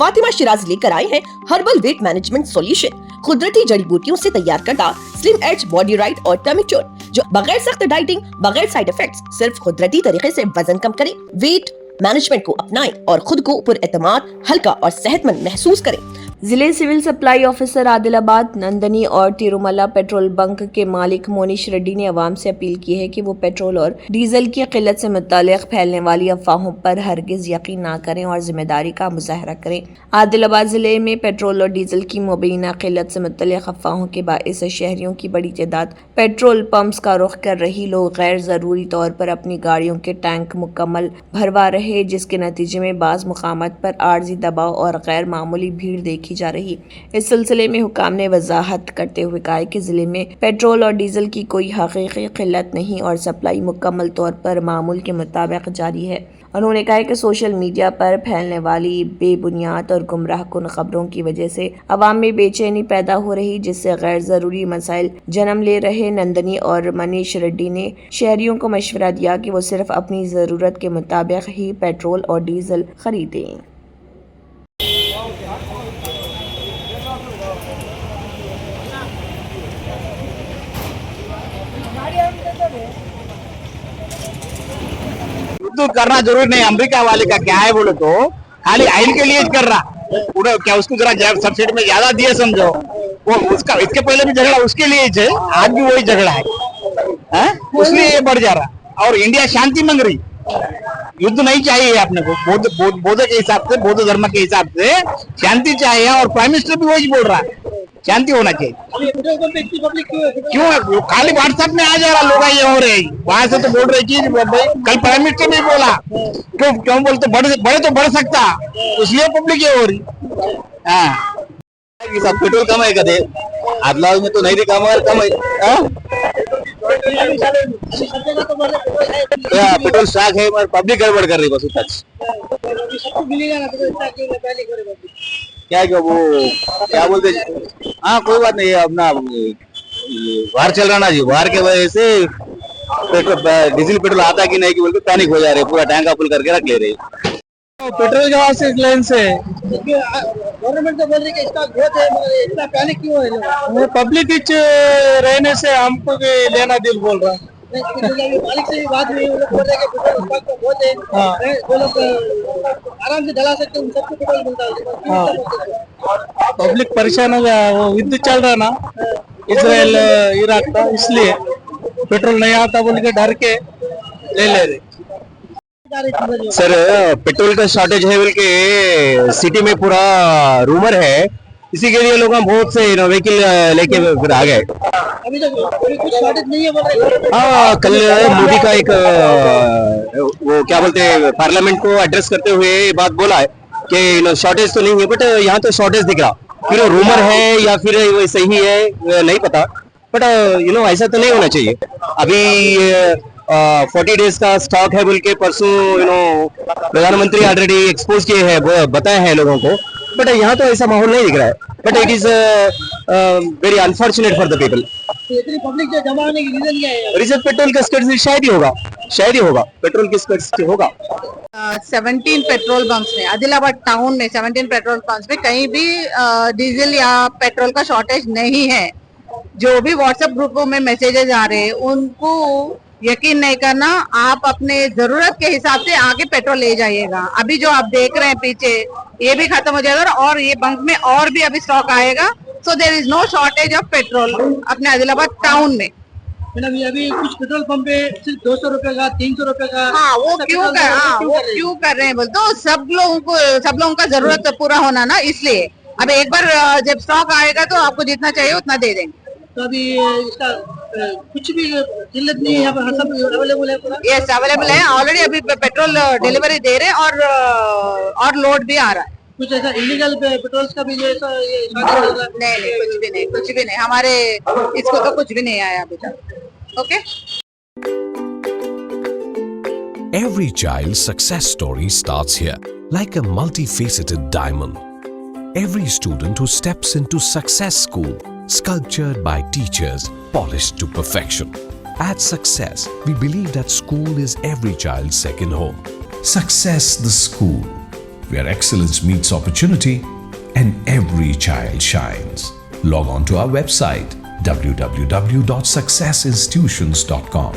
फातिमा शिराज लेकर आए हैं हर्बल वेट मैनेजमेंट सॉल्यूशन, कुदरती जड़ी बूटियों से तैयार करता स्लिम एज बॉडी राइट और टमी टोन, जो बगैर सख्त डाइटिंग, बगैर साइड इफेक्ट्स, सिर्फ कुदरती तरीके से वजन कम करे। वेट मैनेजमेंट को अपनाएं और खुद को पुरएतमाद, हल्का और सेहतमंद महसूस करें। जिले civil supply officer Adilabad, Nandini और तिरुमला पेट्रोल बंक के मालिक मोनिश रेड्डी ने अवाम से अपील की है कि वो पेट्रोल और डीजल की किल्लत से मुताल्लिक फैलने वाली अफवाहों पर हरगिज यकीन ना करें और जिम्मेदारी का मुजाहरा करें। आदिलाबाद जिले में पेट्रोल और डीजल की मुबैना किल्लत से मुताल्लिक अफवाहों के बाइस शहरियों की बड़ी तादाद पेट्रोल पंप्स का रुख कर रही। लोग गैर जरूरी तौर पर अपनी गाड़ियों के टैंक मुकम्मल भरवा रहे, जिसके नतीजे में बाज़ मुकामात पर आर्जी दबाव और गैर मामूली भीड़ देखी जा रही। इस सिलसिले में हुकाम ने वजाहत करते हुए कहा कि जिले में पेट्रोल और डीजल की कोई हकीकी किल्लत नहीं और सप्लाई मुकम्मल तौर पर मामूल के मुताबिक जारी है। उन्होंने कहा कि सोशल मीडिया पर फैलने वाली बेबुनियाद और गुमराह कुन खबरों की वजह से अवाम में बेचैनी पैदा हो रही, जिससे गैर जरूरी मसाइल जन्म ले रहे। नंदनी और मनीष रेड्डी ने शहरियों को मशवरा दिया कि वो सिर्फ अपनी ज़रूरत के मुताबिक ही पेट्रोल और डीजल खरीदें। तो करना जरूरी नहीं। अमेरिका वाले का क्या है बोले तो खाली आयल के लिए कर रहा पूरा, क्या उसको जरा सब्सिडी में ज्यादा दिए समझो, वो उसका इसके पहले भी झगड़ा उसके लिए है, आज भी वही झगड़ा है, उसलिए ये बढ़ जा रहा। और इंडिया शांति मांग रही, युद्ध नहीं चाहिए अपने को। बौद्ध के हिसाब से, बौद्ध धर्म के हिसाब से शांति चाहिए और प्राइम मिनिस्टर भी वही बोल रहा है, शांति होना चाहिए। क्यों है खाली व्हाट्सएप में आ जा रहा, लोग ये हो रहे वहां से तो बोल रहे कि कल प्राइम मिनिस्टर भी बोला, क्यों बोलते बड़े तो बढ़ सकता, इसलिए पब्लिक ये हो रही। सब पेट्रोल कम है कदे आदलाव में तो नहीं दिखा मगर कम है। पेट्रोल स्टॉक है मगर पब्लिक गड़बड़ कर रही बस उतना। क्या वो क्या बोलते, हाँ कोई बात नहीं, अपना बाहर चल रहा ना जी, बाहर के वजह से डीजल पेट्रोल आता कि नहीं कि बोल के पैनिक हो जा रहे, पूरा टैंका फुल करके रख ले रहे। पेट्रोल के वास्ते लाइन से गवर्नमेंट तो बोल रही है इसका ग्रोथ है, मगर इतना पैनिक क्यों है? पब्लिक रहने से हमको भी लेना दिल बोल रहा है। मालिक से भी बात हुई, वो लोग बोल रहे हैं कि पेट्रोल स्टॉक तो बहुत है, वो लोग आराम से डला सकते हैं, उन सबको पेट्रोल मिलता है। पब्लिक परेशान हो गया, वो युद्ध चल रहा ना इजराइल इराक का, इसलिए पेट्रोल नहीं आता बोल के डर के ले रहे। सर पेट्रोल का शॉर्टेज है बोल के सिटी में पूरा रूमर है, इसी के लिए लोग हम बहुत से व्हीकल लेके फिर आ गए। अभी तक कुछ शॉर्टेज नहीं है बोल रहे। हाँ कल मोदी का एक वो क्या बोलते हैं पार्लियामेंट को एड्रेस करते हुए ये बात बोला है कि शॉर्टेज तो नहीं है, बट यहाँ तो शॉर्टेज दिख रहा, फिर रूमर है या फिर सही है नहीं पता, बट ऐसा तो नहीं होना चाहिए। अभी 40 डेज का स्टॉक है बोल के परसों प्रधानमंत्री ऑलरेडी एक्सपोज किए हैं, बताया है लोगों को, बट यहाँ तो ऐसा माहौल नहीं दिख रहा है, but it is very unfortunate for the people. इतनी पब्लिक जो जमा होने की रीजन क्या है? रीजन पेट्रोल का स्कर्ट शायद ही होगा, पेट्रोल की स्कर्ट होगा। 17 पेट्रोल पंप्स में, आदिलाबाद टाउन में 17 पेट्रोल पंप्स में कहीं भी डीजल या पेट्रोल का शॉर्टेज नहीं है। जो भी व्हाट्सएप ग्रुपों में मैसेजेस आ रहे हैं उनको यकीन नहीं करना, आप अपने जरूरत के हिसाब से आगे पेट्रोल ले जाइएगा। अभी जो आप देख रहे हैं पीछे ये भी खत्म हो जाएगा और ये बंक में और भी अभी स्टॉक आएगा, so there is no shortage of petrol अपने आदिलाबाद टाउन में। अभी कुछ पेट्रोल पंप पे सिर्फ 200 रुपए का, 300 रुपए का, हाँ वो क्यों कर रहे हैं बोल तो सब लोगों का जरूरत पूरा होना ना, इसलिए अब एक बार जब स्टॉक आएगा तो आपको जितना चाहिए उतना दे देंगे। तो अभी इसका कुछ भी किल्लत नहीं है, यहाँ पर सब अवेलेबल है पूरा। यस अवेलेबल है, ऑलरेडी अभी पेट्रोल डिलीवरी दे रहे हैं और लोड भी आ रहा है। कुछ ऐसा इलीगल पेट्रोल्स का भी जो ऐसा ये नहीं कुछ भी नहीं हमारे इसको तो कुछ भी नहीं आया अभी तक। Okay. Every child's success story starts here, like a multifaceted diamond. Every student who steps into Success School, sculptured by teachers, polished to perfection. At Success, we believe that school is every child's second home. Success the School. where excellence meets opportunity and every child shines. Log on to our website www.successinstitutions.com.